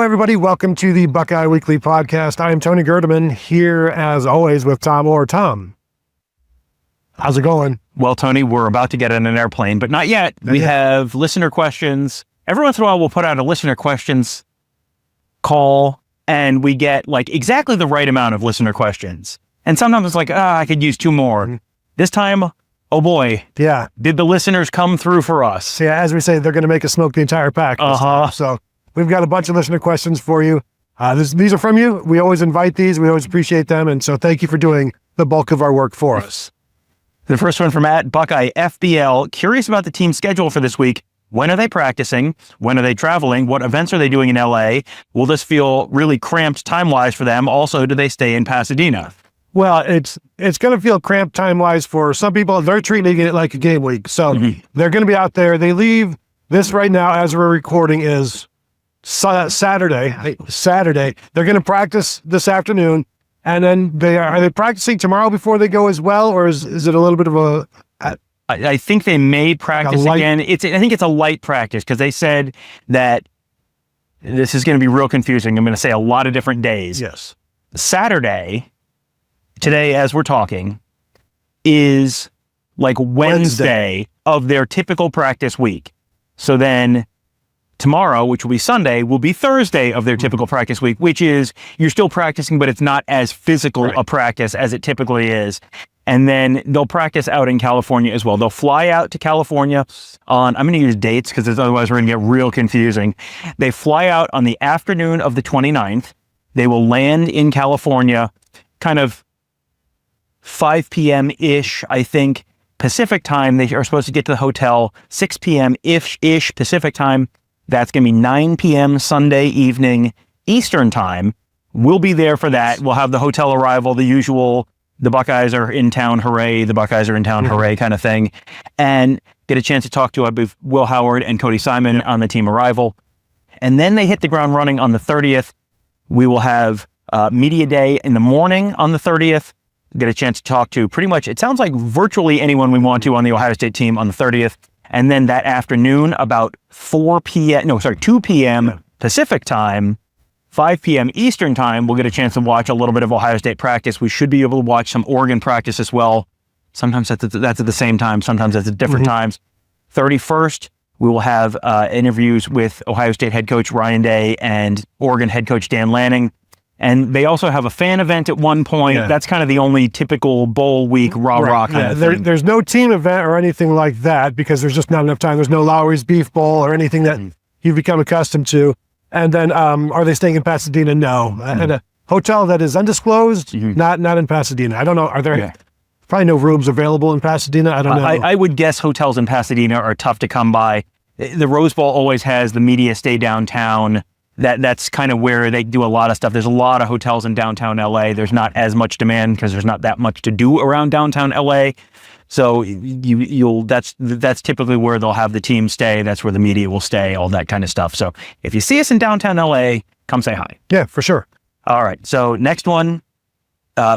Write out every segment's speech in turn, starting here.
everybody. Welcome to the Buckeye Weekly Podcast. I am Tony Gerdeman, here as always with Tom Orr. Tom, how's it going? Well, Tony, we're about to get on an airplane, but not yet. We have listener questions. Every once in a while, we'll put out a listener questions call, and we get like exactly the right amount of listener questions. And sometimes it's like, I could use two more. This time, oh boy. Yeah. Did the listeners come through for us? Yeah, as we say, they're going to make us smoke the entire pack. So we've got a bunch of listener questions for you. These are from you. We always invite these. We always appreciate them. And so thank you for doing the bulk of our work for us. The first one from @Buckeye FBL. Curious about the team schedule for this week. When are they practicing? When are they traveling? What events are they doing in LA? Will this feel really cramped time-wise for them? Also, do they stay in Pasadena? Well, it's going to feel cramped time-wise for some people. They're treating it like a game week. So they're going to be out there. They leave this right now as we're recording is Saturday. They're going to practice this afternoon. And then are they practicing tomorrow before they go as well? Or is it a little bit of a... I think they may practice again. I think it's a light practice because they said that this is going to be real confusing. I'm going to say a lot of different days. Yes. Saturday, today as we're talking, is like Wednesday of their typical practice week. So then tomorrow, which will be Sunday, will be Thursday of their typical practice week, which is you're still practicing, but it's not as physical a practice as it typically is. And then they'll practice out in California as well. They'll fly out to California on, I'm going to use dates because otherwise we're going to get real confusing. They fly out on the afternoon of the 29th. They will land in California kind of 5 p.m.-ish, I think, Pacific time. They are supposed to get to the hotel 6 p.m.-ish Pacific time. That's going to be 9 p.m. Sunday evening Eastern time. We'll be there for that. We'll have the hotel arrival, the usual, the Buckeyes are in town, hooray, the Buckeyes are in town, hooray kind of thing. And get a chance to talk to Will Howard and Cody Simon on the team arrival. And then they hit the ground running on the 30th. We will have media day in the morning on the 30th. Get a chance to talk to pretty much, it sounds like virtually anyone we want to on the Ohio State team on the 30th. And then that afternoon, about 2 p.m. Pacific time, 5 p.m. Eastern time, we'll get a chance to watch a little bit of Ohio State practice. We should be able to watch some Oregon practice as well. Sometimes that's at the same time. Sometimes that's at different times. 31st, we will have interviews with Ohio State head coach Ryan Day and Oregon head coach Dan Lanning. And they also have a fan event at one point. Yeah. That's kind of the only typical bowl week rah-rah kind of thing. There's no team event or anything like that because there's just not enough time. There's no Lowry's Beef Bowl or anything that you've become accustomed to. And then are they staying in Pasadena? No. At a hotel that is undisclosed, not in Pasadena. I don't know. Are there probably no rooms available in Pasadena? I don't know. I would guess hotels in Pasadena are tough to come by. The Rose Bowl always has the media stay downtown. That's kind of where they do a lot of stuff. There's a lot of hotels in downtown LA. There's not as much demand because there's not that much to do around downtown LA. So that's typically where they'll have the team stay. That's where the media will stay, all that kind of stuff. So if you see us in downtown LA, come say hi. Yeah, for sure. All right. So next one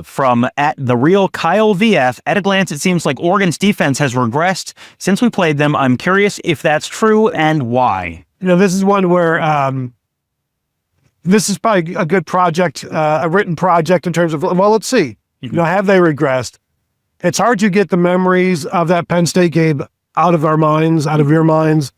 from @TheRealKyleVF. At a glance, it seems like Oregon's defense has regressed since we played them. I'm curious if that's true and why. This is one where this is probably a good project, a written project in terms of, well, let's see. Have they regressed? It's hard to get the memories of that Penn State game out of our minds, out of your minds,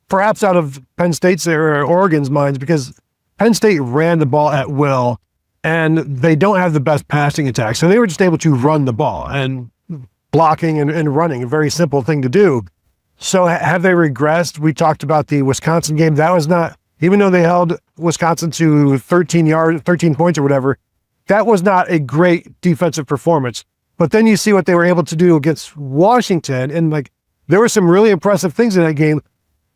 perhaps out of Penn State's or Oregon's minds, because Penn State ran the ball at will, and they don't have the best passing attack. So they were just able to run the ball, and blocking and running, a very simple thing to do. So have they regressed? We talked about the Wisconsin game. That was not, even though they held Wisconsin to 13 points or whatever, that was not a great defensive performance. But then you see what they were able to do against Washington, and there were some really impressive things in that game,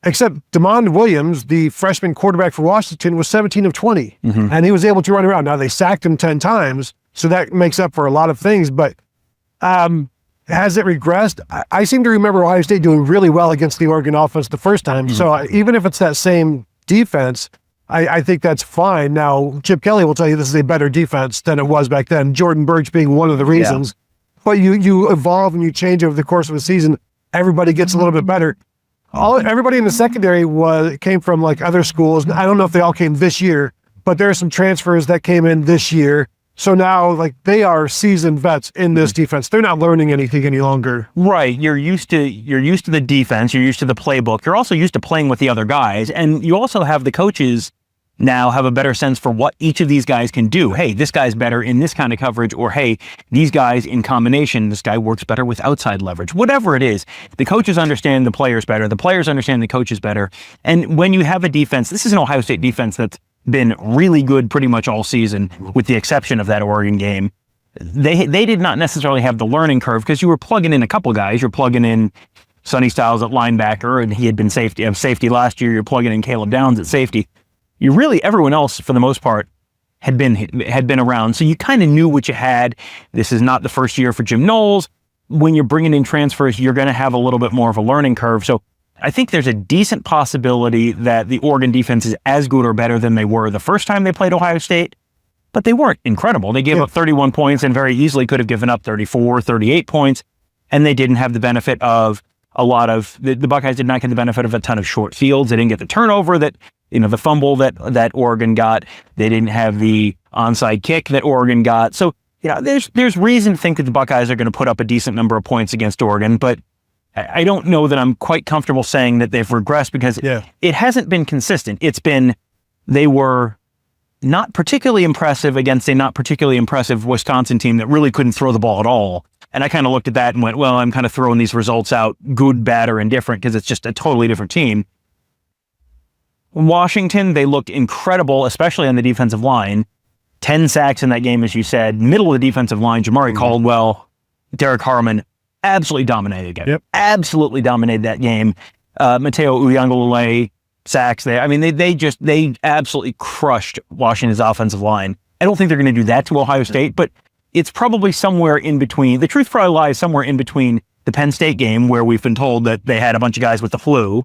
except DeMond Williams, the freshman quarterback for Washington, was 17 of 20, and he was able to run around. Now, they sacked him 10 times, so that makes up for a lot of things, but has it regressed? I seem to remember Ohio State doing really well against the Oregon offense the first time, so even if it's that same defense, I think that's fine. Now, Chip Kelly will tell you this is a better defense than it was back then, Jordan Burch being one of the reasons. Yeah. But you evolve and you change over the course of a season. Everybody gets a little bit better. Everybody in the secondary came from like other schools. I don't know if they all came this year, but there are some transfers that came in this year. So now, like, they are seasoned vets in this defense. They're not learning anything any longer. Right. You're used to the defense. You're used to the playbook. You're also used to playing with the other guys, and you also have the coaches now have a better sense for what each of these guys can do. Hey, this guy's better in this kind of coverage, or hey, these guys in combination, this guy works better with outside leverage. Whatever it is, the coaches understand the players better. The players understand the coaches better. And when you have a defense, this is an Ohio State defense that's been really good pretty much all season, with the exception of that Oregon game. They did not necessarily have the learning curve because you were plugging in a couple guys. You're plugging in Sonny Styles at linebacker, and he had been safety last year. You're plugging in Caleb Downs at safety. You really, everyone else for the most part had been around, so you kind of knew what you had. This is not the first year for Jim Knowles. When you're bringing in transfers, you're going to have a little bit more of a learning curve. So I think there's a decent possibility that the Oregon defense is as good or better than they were the first time they played Ohio State, but they weren't incredible. They gave up 31 points and very easily could have given up 34, 38 points, and they didn't have the benefit of the Buckeyes did not get the benefit of a ton of short fields. They didn't get the turnover the fumble that Oregon got. They didn't have the onside kick that Oregon got. So, there's reason to think that the Buckeyes are going to put up a decent number of points against Oregon, but I don't know that I'm quite comfortable saying that they've regressed because it hasn't been consistent. They were not particularly impressive against a not particularly impressive Wisconsin team that really couldn't throw the ball at all. And I kind of looked at that and went, well, I'm kind of throwing these results out, good, bad, or indifferent, because it's just a totally different team. Washington, they looked incredible, especially on the defensive line. 10 sacks in that game, as you said. Middle of the defensive line, Jamari Caldwell, Derek Harmon, absolutely dominated the game. Absolutely dominated that game. Mateo Uyangalele, sacks there. I mean, they absolutely crushed Washington's offensive line. I don't think they're going to do that to Ohio State, but it's probably somewhere in between. The truth probably lies somewhere in between the Penn State game, where we've been told that they had a bunch of guys with the flu,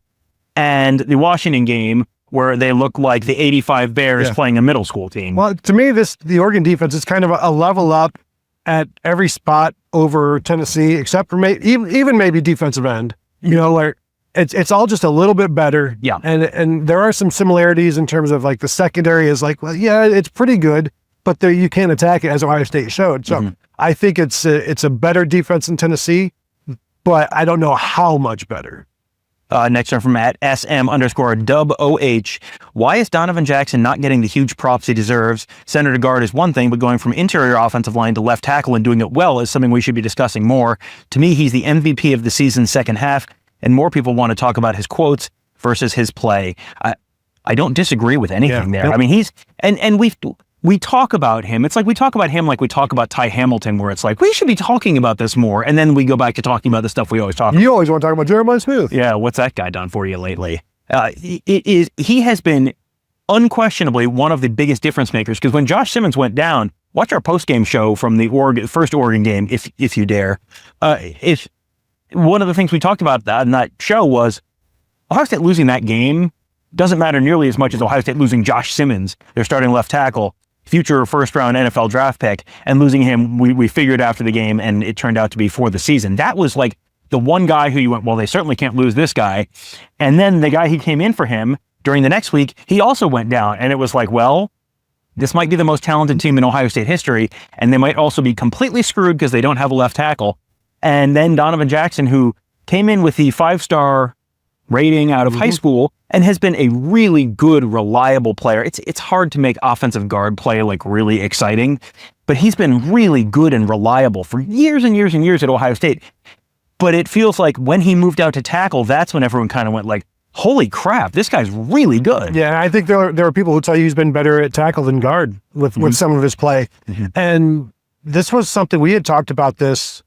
and the Washington game, where they look like the 85 Bears playing a middle school team. Well, to me, the Oregon defense is kind of a level up at every spot over Tennessee, except for even maybe defensive end. Like it's all just a little bit better. Yeah. And there are some similarities in terms of like the secondary is like, well, yeah, it's pretty good, but you can't attack it, as Ohio State showed. So I think it's a better defense in Tennessee, but I don't know how much better. Next one from at SM_WOH. Why is Donovan Jackson not getting the huge props he deserves? Center to guard is one thing, but going from interior offensive line to left tackle and doing it well is something we should be discussing more. To me, he's the MVP of the season's second half, and more people want to talk about his quotes versus his play. I don't disagree with anything there. I mean, he's and we talk about him. It's like we talk about him like we talk about Ty Hamilton, where it's like, we should be talking about this more. And then we go back to talking about the stuff we always talk about. You always want to talk about Jeremiah Smooth. Yeah, what's that guy done for you lately? He has been unquestionably one of the biggest difference makers, because when Josh Simmons went down, watch our post-game show from the first Oregon game, if you dare. If one of the things we talked about in that show was Ohio State losing that game doesn't matter nearly as much as Ohio State losing Josh Simmons, their starting left tackle, future first-round NFL draft pick, and losing him, we figured after the game, and it turned out to be for the season. That was like the one guy who you went, well, they certainly can't lose this guy. And then the guy who came in for him during the next week, he also went down, and it was like, well, this might be the most talented team in Ohio State history, and they might also be completely screwed because they don't have a left tackle. And then Donovan Jackson, who came in with the 5-star rating out of high school and has been a really good, reliable player. It's hard to make offensive guard play like really exciting, but he's been really good and reliable for years and years and years at Ohio State. But it feels like when he moved out to tackle, that's when everyone kind of went like, holy crap, this guy's really good. Yeah, I think there are people who tell you he's been better at tackle than guard with some of his play. And this was something we had talked about this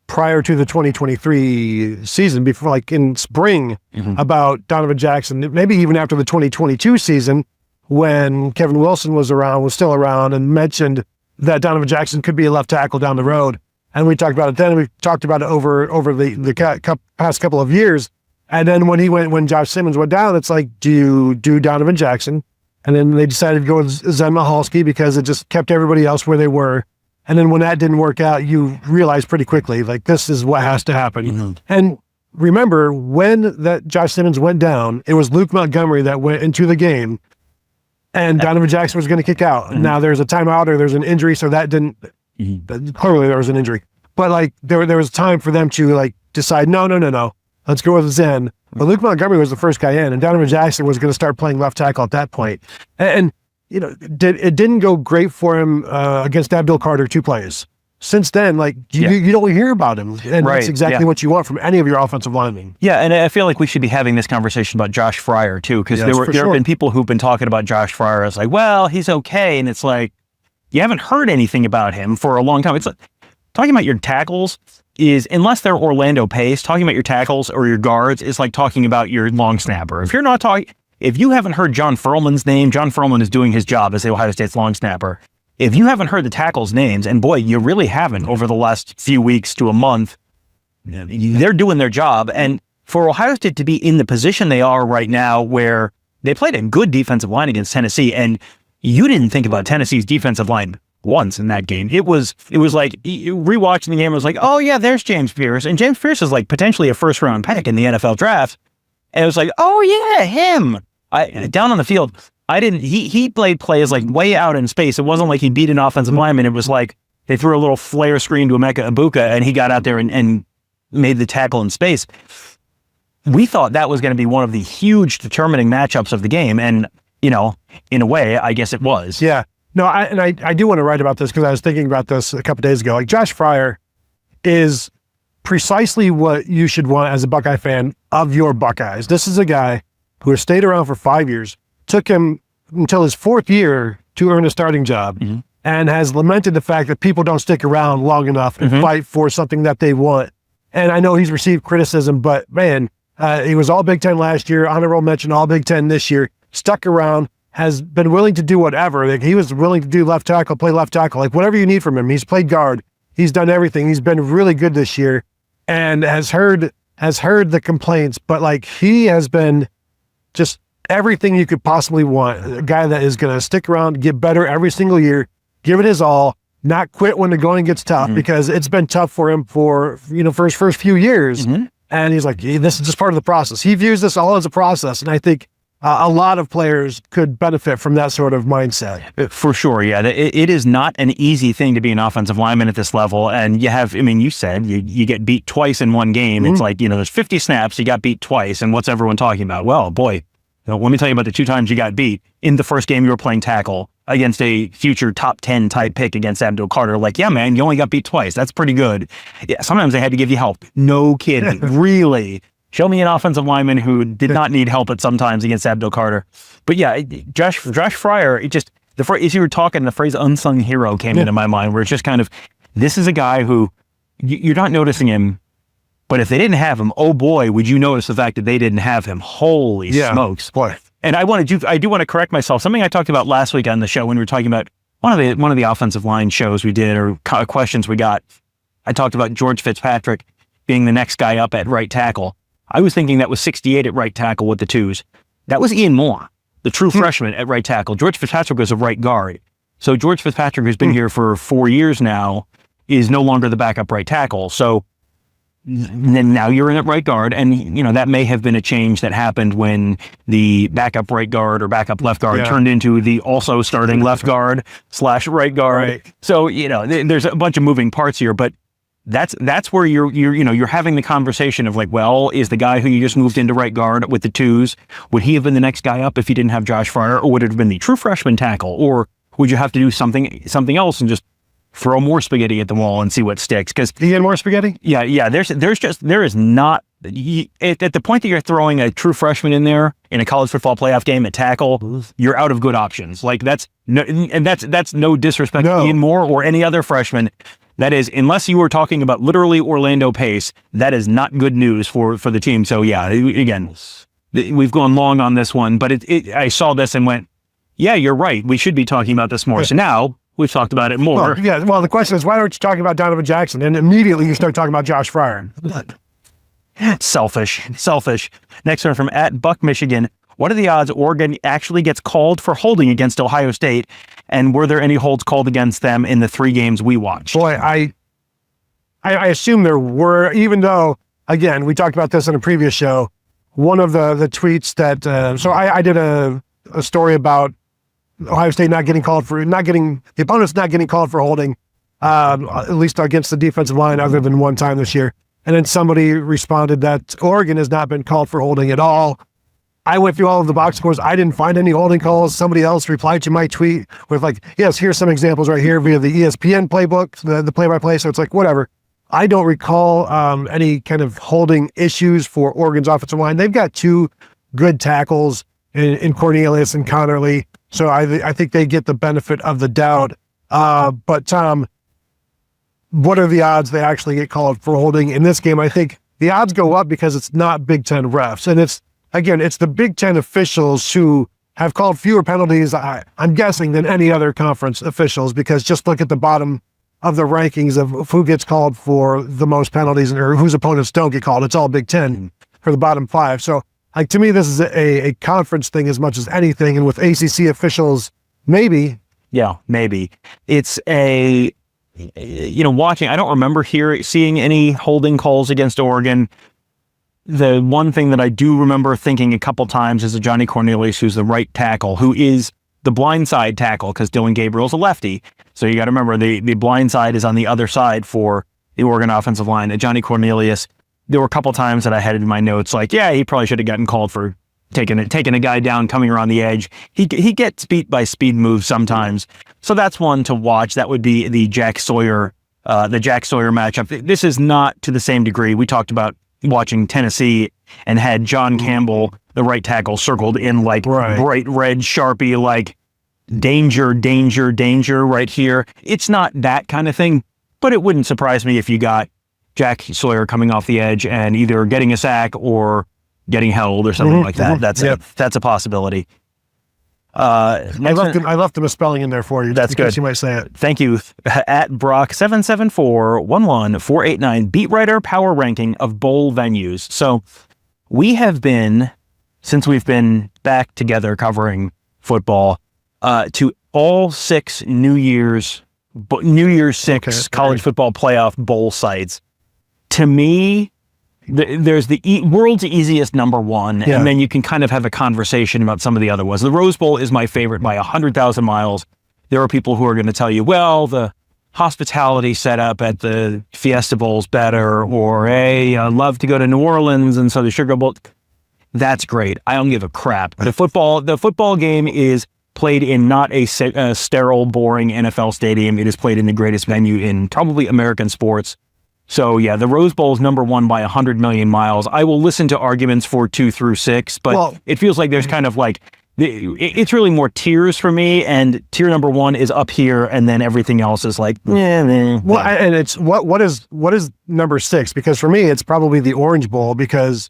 prior to the 2023 season, before, like in spring, about Donovan Jackson, maybe even after the 2022 season, when Kevin Wilson was still around, and mentioned that Donovan Jackson could be a left tackle down the road. And we talked about it then, and we talked about it over the past couple of years. And then when Josh Simmons went down, it's like, do you do Donovan Jackson? And then they decided to go with Zen Michalski because it just kept everybody else where they were. And then when that didn't work out, you realize pretty quickly, like, this is what has to happen. And remember when that Josh Simmons went down, it was Luke Montgomery that went into the game, and Donovan Jackson was going to kick out. Now there's a timeout or there's an injury, so that didn't. Clearly, there was an injury, but like there was time for them to like decide. No, let's go with Zen. But Luke Montgomery was the first guy in, and Donovan Jackson was going to start playing left tackle at that point. And it didn't go great for him against Abdul Carter 2 plays. Since then, like you don't hear about him, and that's exactly what you want from any of your offensive linemen. Yeah, and I feel like we should be having this conversation about Josh Fryar too, because there have been people who've been talking about Josh Fryar as like, well, he's okay, and it's like you haven't heard anything about him for a long time. It's like talking about your tackles is, unless they're Orlando Pace, talking about your tackles or your guards is like talking about your long snapper. If you haven't heard John Furlman's name, John Furlman is doing his job as the Ohio State's long snapper. If you haven't heard the tackles' names, and boy, you really haven't over the last few weeks to a month, they're doing their job. And for Ohio State to be in the position they are right now, where they played a good defensive line against Tennessee, and you didn't think about Tennessee's defensive line once in that game. It was like rewatching the game. It was like, oh yeah, there's James Pierce, and James Pierce is like potentially a first round pick in the NFL draft. And it was like, oh yeah, him. Down on the field, he played plays like way out in space. It wasn't like he beat an offensive lineman. It was like they threw a little flare screen to Emeka Egbuka, and he got out there and made the tackle in space. We thought that was going to be one of the huge determining matchups of the game, and in a way, I guess it was. Yeah. No, I do want to write about this because I was thinking about this a couple days ago. Like, Josh Fryar is precisely what you should want as a Buckeye fan of your Buckeyes. This is a guy who has stayed around for 5 years, took him until his 4th year to earn a starting job, and has lamented the fact that people don't stick around long enough and fight for something that they want. And I know he's received criticism, but man, he was all Big Ten last year, honorable mention all Big Ten this year, stuck around, has been willing to do whatever. Like, he was willing to do left tackle, play left tackle, like whatever you need from him. He's played guard. He's done everything. He's been really good this year, and has heard the complaints, but like, he has been just everything you could possibly want. A guy that is going to stick around, get better every single year, give it his all, not quit when the going gets tough, because it's been tough for him for his first few years. And he's like, this is just part of the process. He views this all as a process, and I think a lot of players could benefit from that sort of mindset. For sure, yeah. It is not an easy thing to be an offensive lineman at this level. And you said you get beat twice in one game. It's like, there's 50 snaps, you got beat twice. And what's everyone talking about? Well, boy, let me tell you about the 2 times you got beat. In the first game, you were playing tackle against a future top 10 type pick against Abdul Carter. Like, yeah, man, you only got beat twice. That's pretty good. Yeah, sometimes they had to give you help. No kidding. Really. Show me an offensive lineman who did not need help at some times against Abdul Carter. But yeah, Josh Fryar, as you were talking, the phrase unsung hero came into my mind, where it's just kind of, this is a guy who you're not noticing him, but if they didn't have him, oh boy, would you notice the fact that they didn't have him. Holy smokes. Boy. And I do want to correct myself. Something I talked about last week on the show when we were talking about one of the offensive line shows we did, or questions we got. I talked about George Fitzpatrick being the next guy up at right tackle. I was thinking that was 68 at right tackle with the 2s. That was Ian Moore, the true freshman at right tackle. George Fitzpatrick was a right guard. So George Fitzpatrick, who's been here for 4 years now, is no longer the backup right tackle. So then now you're in at right guard, and that may have been a change that happened when the backup right guard or backup left guard turned into the also starting left guard / right guard. Right. So there's a bunch of moving parts here, but that's where you're having the conversation of like, well, is the guy who you just moved into right guard with the 2s, would he have been the next guy up if he didn't have Josh Fryar, or would it have been the true freshman tackle, or would you have to do something else and just throw more spaghetti at the wall and see what sticks? Because again, more spaghetti. Yeah. There is not at the point that you're throwing a true freshman in there in a college football playoff game at tackle, you're out of good options. Like, that's no disrespect to Ian Moore or any other freshman. That is, unless you were talking about literally Orlando Pace, that is not good news for the team. So yeah, again, we've gone long on this one, but I saw this and went, yeah, you're right. We should be talking about this more. So now we've talked about it more. Well, the question is, why aren't you talking about Donovan Jackson? And immediately you start talking about Josh Fryar. Selfish. Next one from @Buck Michigan. What are the odds Oregon actually gets called for holding against Ohio State? And were there any holds called against them in the 3 games we watched? Boy, I assume there were, even though again, we talked about this in a previous show. One of the tweets that, so I did a story about Ohio State the opponents not getting called for holding, at least against the defensive line, other than one time this year. And then somebody responded that Oregon has not been called for holding at all. I went through all of the box scores. I didn't find any holding calls. Somebody else replied to my tweet with like, yes, here's some examples right here via the ESPN playbook, the play-by-play. So it's like, whatever. I don't recall any kind of holding issues for Oregon's offensive line. They've got two good tackles in Cornelius and Connerly. So I think they get the benefit of the doubt. But Tom, what are the odds they actually get called for holding in this game? I think the odds go up because it's not Big Ten refs. And it's the Big Ten officials who have called fewer penalties, I'm guessing, than any other conference officials, because just look at the bottom of the rankings of who gets called for the most penalties or whose opponents don't get called. It's all Big Ten for the bottom five. So like, to me, this is a conference thing as much as anything. And with ACC officials, maybe. Yeah, maybe. It's watching, I don't remember seeing any holding calls against Oregon. The one thing that I do remember thinking a couple times is Johnny Cornelius, who's the right tackle, who is the blindside tackle, because Dylan Gabriel's a lefty. So you got to remember the blindside is on the other side for the Oregon offensive line. Johnny Cornelius, there were a couple times that I had in my notes like, yeah, he probably should have gotten called for taking a guy down, coming around the edge. He gets beat by speed moves sometimes. So that's one to watch. That would be the Jack Sawyer matchup. This is not to the same degree. We talked about watching Tennessee and had John Campbell, the right tackle, circled in like bright red Sharpie, like danger, danger, danger right here. It's not that kind of thing, but it wouldn't surprise me if you got Jack Sawyer coming off the edge and either getting a sack or getting held or something like that. That's a possibility. I left the misspelling in there for you. That's good. You might say it. Thank you. At Brock77411489, beat writer power ranking of bowl venues. So we have been, since we've been back together covering football, to all 6 New Year's 6 college football playoff bowl sites. To me, there's the world's easiest number one, and then you can kind of have a conversation about some of the other ones. The Rose Bowl is my favorite by 100,000 miles. There are people who are going to tell you, well, the hospitality setup at the Fiesta Bowl is better, or hey, I love to go to New Orleans, and so the Sugar Bowl. That's great. I don't give a crap. The football game is played in not a sterile, boring NFL stadium. It is played in the greatest venue in probably American sports. So yeah, the Rose Bowl is number 1 by 100 million miles. I will listen to arguments for 2 through 6, but it feels like there's kind of like, it's really more tiers for me, and tier number 1 is up here, and then everything else is like, and it's what is number 6? Because for me, it's probably the Orange Bowl, because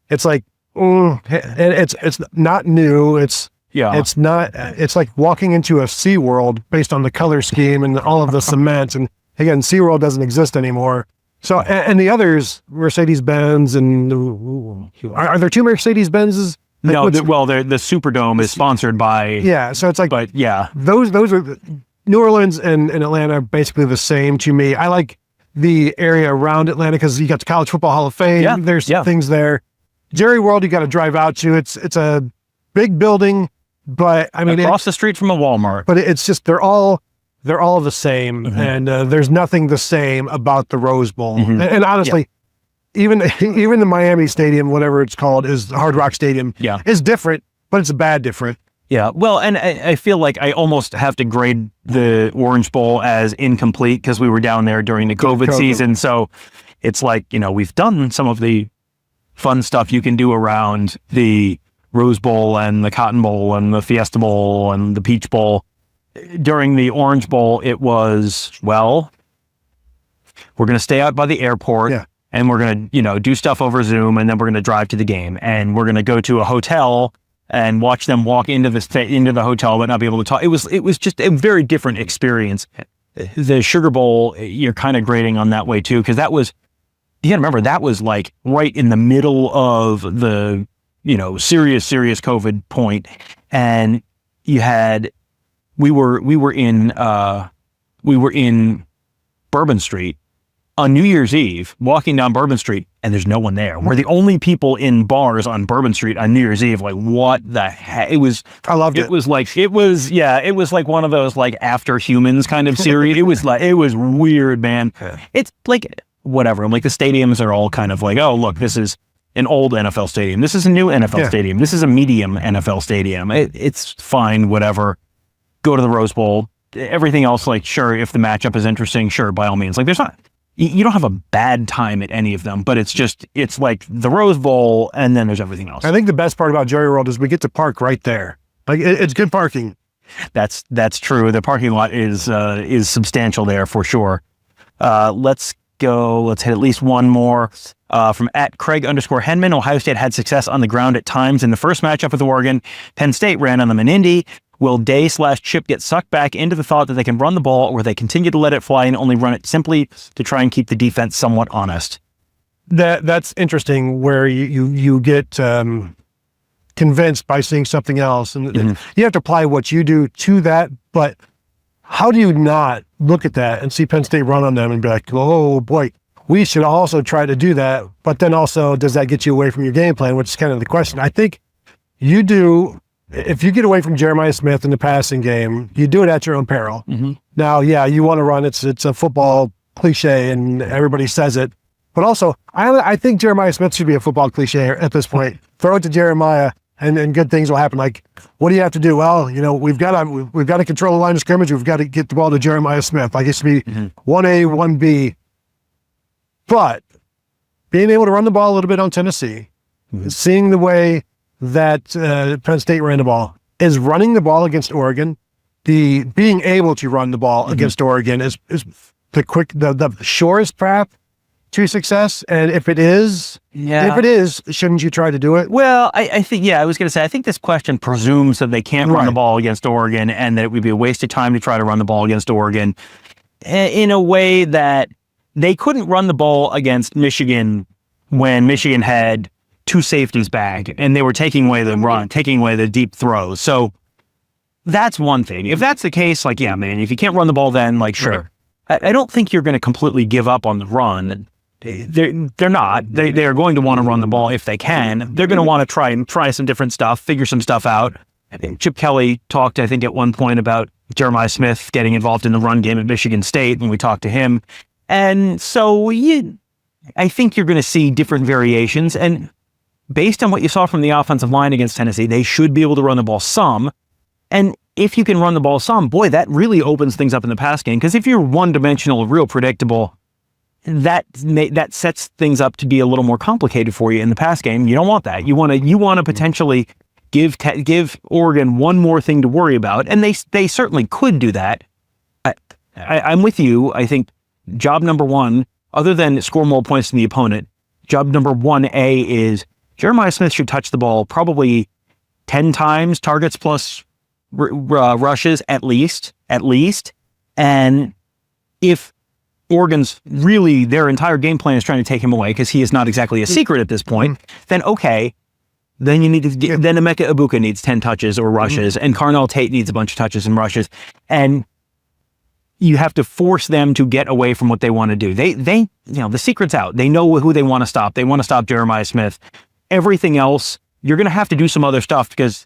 it's like, it's not new. It's like walking into a SeaWorld based on the color scheme and all of the cement. And again, SeaWorld doesn't exist anymore. So, and the others, Mercedes-Benz, and are there 2 Mercedes-Benzes? No, the Superdome is sponsored by. Yeah, so it's like, but yeah, those are New Orleans and Atlanta are basically the same to me. I like the area around Atlanta because you got the College Football Hall of Fame. Yeah, there's things there. Jerry World, you got to drive out to. It's a big building, but I mean, across the street from a Walmart. But it's just they're all the same, and there's nothing the same about the Rose Bowl. And honestly, even the Miami Stadium, whatever it's called, is Hard Rock Stadium. Yeah, is different, but it's a bad different. Yeah, well, and I feel like I almost have to grade the Orange Bowl as incomplete because we were down there during the COVID season. So it's like, we've done some of the fun stuff you can do around the Rose Bowl and the Cotton Bowl and the Fiesta Bowl and the Peach Bowl. During the Orange Bowl, it was, well, we're going to stay out by the airport and we're going to, do stuff over Zoom, and then we're going to drive to the game, and we're going to go to a hotel and watch them walk into the hotel but not be able to talk. It was just a very different experience. The Sugar Bowl, you're kind of grading on that way too, because that was, you got to remember, that was like right in the middle of the, serious COVID point. And you had, we were in Bourbon Street on New Year's Eve, walking down Bourbon Street, and there's no one there. We're the only people in bars on Bourbon Street on New Year's Eve. Like, what the heck? I loved it. It was like one of those like After Humans kind of series. it was weird, man. Yeah. It's like, whatever. Like, the stadiums are all kind of like, oh, look, this is an old NFL stadium. This is a new NFL stadium. This is a medium NFL stadium. It's fine, whatever. Go to the Rose Bowl. Everything else, like, sure, if the matchup is interesting, sure, by all means. Like, you don't have a bad time at any of them, but it's like the Rose Bowl, and then there's everything else. I think the best part about Jerry World is we get to park right there. Like, it's good parking. That's true. The parking lot is substantial there for sure. Let's go. Let's hit at least one more from @Craig_Henman. Ohio State had success on the ground at times in the first matchup with Oregon. Penn State ran on them in Indy. Will Day/Chip get sucked back into the thought that they can run the ball, or they continue to let it fly and only run it simply to try and keep the defense somewhat honest? That's interesting, where you get convinced by seeing something else, and you have to apply what you do to that. But how do you not look at that and see Penn State run on them and be like, oh boy, we should also try to do that? But then also, does that get you away from your game plan, which is kind of the question. I think you do. If you get away from Jeremiah Smith in the passing game, you do it at your own peril. Now, yeah, you want to run. It's a football cliche, and everybody says it. But also, I think Jeremiah Smith should be a football cliche at this point. Throw it to Jeremiah, and good things will happen. Like, what do you have to do? Well, we've got to control the line of scrimmage. We've got to get the ball to Jeremiah Smith. Like, it should be 1A, 1B. But being able to run the ball a little bit on Tennessee, seeing the way that Penn State ran the ball, is running the ball against Oregon. The being able to run the ball against Oregon is the surest path to success. And if it is, shouldn't you try to do it? Well, I think, I was going to say, I think this question presumes that they can't run the ball against Oregon, and that it would be a waste of time to try to run the ball against Oregon in a way that they couldn't run the ball against Michigan when Michigan had two safeties back, and they were taking away the run, taking away the deep throws. So that's one thing. If that's the case, like, yeah, man, if you can't run the ball, then, like, sure. I don't think you're going to completely give up on the run. They're not. They are going to want to run the ball if they can. They're going to want to try some different stuff, figure some stuff out. I think Chip Kelly talked, I think, at one point about Jeremiah Smith getting involved in the run game at Michigan State when we talked to him. And so I think you're going to see different variations. And based on what you saw from the offensive line against Tennessee, they should be able to run the ball some. And if you can run the ball some, boy, that really opens things up in the pass game. Because if you're one-dimensional, real predictable, that sets things up to be a little more complicated for you in the pass game. You don't want that. You want to potentially give Oregon one more thing to worry about, and they certainly could do that. I'm with you. I think job number one, other than score more points than the opponent, job number 1A is Jeremiah Smith should touch the ball probably 10 times, targets plus rushes at least. And if Oregon's really, their entire game plan is trying to take him away because he is not exactly a secret at this point, then okay, then you need to then Emeka Egbuka needs 10 touches or rushes, and Carnell Tate needs a bunch of touches and rushes, and you have to force them to get away from what they want to do. They the secret's out. They know who they want to stop. They want to stop Jeremiah Smith. Everything else, you're going to have to do some other stuff because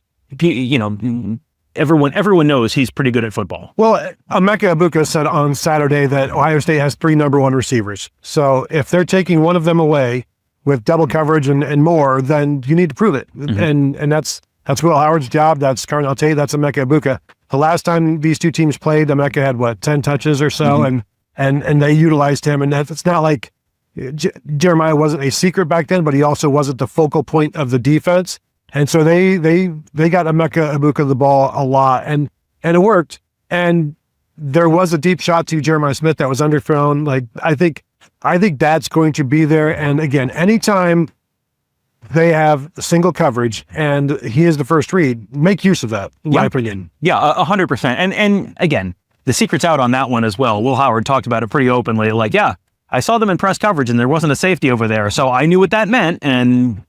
everyone knows he's pretty good at football. Well, Emeka Egbuka said on Saturday that Ohio State has 3 number 1 receivers. So if they're taking one of them away with double coverage and more, then you need to prove it. And that's Will Howard's job. That's Carnell Tate. That's Emeka Egbuka. The last time these two teams played, Emeka had 10 touches or so, and they utilized him. And it's not like Jeremiah wasn't a secret back then, but he also wasn't the focal point of the defense. And so they got Emeka Egbuka the ball a lot, and it worked. And there was a deep shot to Jeremiah Smith that was underthrown. Like, I think that's going to be there. And again, anytime they have single coverage and he is the first read, make use of that, in my opinion. Yeah, 100%. And again, the secret's out on that one as well. Will Howard talked about it pretty openly. Like, yeah, I saw them in press coverage and there wasn't a safety over there, so I knew what that meant. And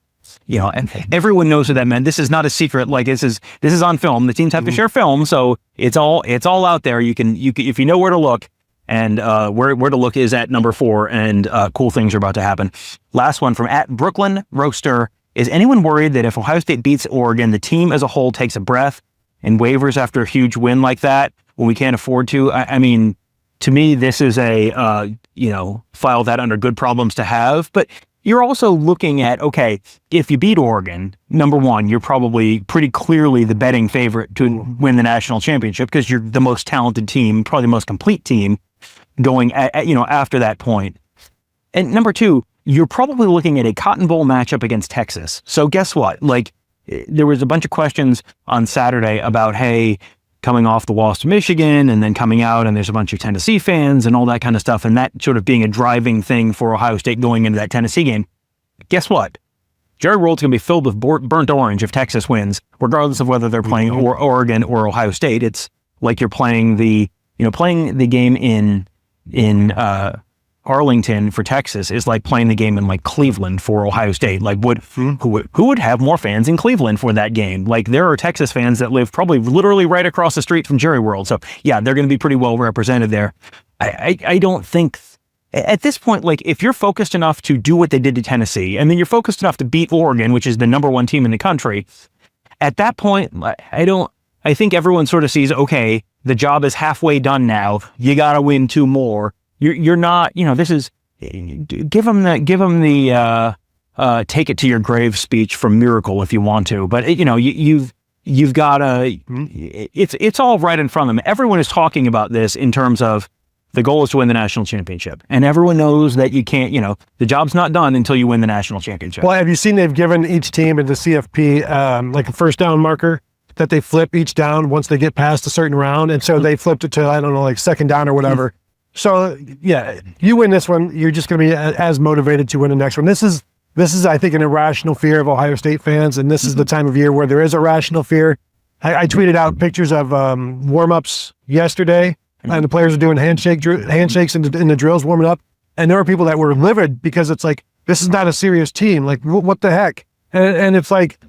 and everyone knows what that meant. This is not a secret. Like, this is on film. The teams have to share film, so it's all out there. You can if you know where to look. And where to look is at number 4, and cool things are about to happen. Last one from at Brooklyn Roaster. Is anyone worried that if Ohio State beats Oregon, the team as a whole takes a breath and wavers after a huge win like that when we can't afford to? I mean, to me, this is a, file that under good problems to have. But you're also looking at, okay, if you beat Oregon, number one, you're probably pretty clearly the betting favorite to win the national championship because you're the most talented team, probably the most complete team going after that point. And number two, you're probably looking at a Cotton Bowl matchup against Texas. So guess what? Like, there was a bunch of questions on Saturday about, hey, coming off the loss to Michigan and then coming out and there's a bunch of Tennessee fans and all that kind of stuff, and that sort of being a driving thing for Ohio State going into that Tennessee game. Guess what? Jerry World's going to be filled with burnt orange if Texas wins, regardless of whether they're playing Oregon or Ohio State. It's like you're playing the game in Arlington for Texas is like playing the game in like Cleveland for Ohio State. Like, who would have more fans in Cleveland for that game? Like, there are Texas fans that live probably literally right across the street from Jerry World. So yeah, they're going to be pretty well represented there. I don't think at this point, like, if you're focused enough to do what they did to Tennessee, and then you're focused enough to beat Oregon, which is the number one team in the country, at that point, I think everyone sort of sees, okay, the job is halfway done now. You got to win 2 more. You're not, this is, give them the take it to your grave speech from Miracle if you want to, but you've got to, it's all right in front of them. Everyone is talking about this in terms of the goal is to win the national championship, and everyone knows that you can't, the job's not done until you win the national championship. Well, have you seen they've given each team in the CFP like a first down marker that they flip each down once they get past a certain round, and so they flipped it to, I don't know, like second down or whatever. So yeah, you win this one, you're just going to be as motivated to win the next one. This is, I think, an irrational fear of Ohio State fans, and this is the time of year where there is a rational fear. I tweeted out pictures of warm-ups yesterday, and the players are doing handshakes in the drills warming up, and there were people that were livid because it's like, this is not a serious team. Like, what the heck? And it's like,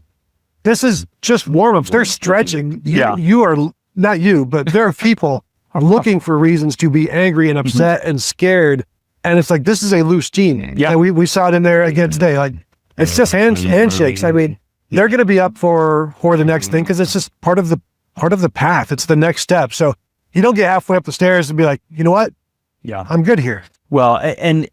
this is just warm-ups. They're stretching. You are, not you, but there are people are looking for reasons to be angry and upset and scared. And it's like, this is a loose team. Yeah. And we saw it in there again today. Like, it's just handshakes. I mean, they're going to be up for the next thing because it's just part of the path. It's the next step. So you don't get halfway up the stairs and be like, you know what? Yeah, I'm good here. Well, and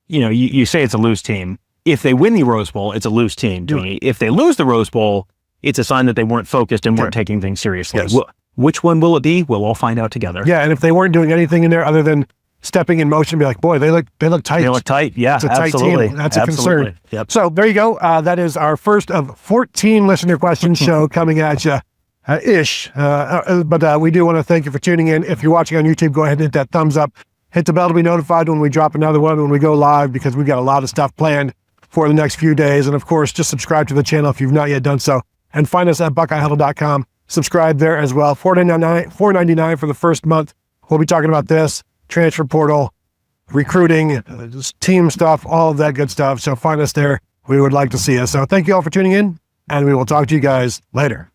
you say it's a loose team. If they win the Rose Bowl, it's a loose team to me. If they lose the Rose Bowl, it's a sign that they weren't focused and weren't taking things seriously. Yes. Which one will it be? We'll all find out together. Yeah, and if they weren't doing anything in there other than stepping in motion, be like, boy, they look tight. They look tight. Yeah, it's a absolutely. Tight team. That's a concern. Yep. So there you go. That is our first of 14 listener questions show coming at you. But we do want to thank you for tuning in. If you're watching on YouTube, go ahead and hit that thumbs up. Hit the bell to be notified when we drop another one, when we go live, because we've got a lot of stuff planned for the next few days. And of course, just subscribe to the channel if you've not yet done so. And find us at BuckeyeHuddle.com. Subscribe there as well. $4.99 for the first month. We'll be talking about this, transfer portal, recruiting, team stuff, all of that good stuff. So find us there. We would like to see you. So thank you all for tuning in, and we will talk to you guys later.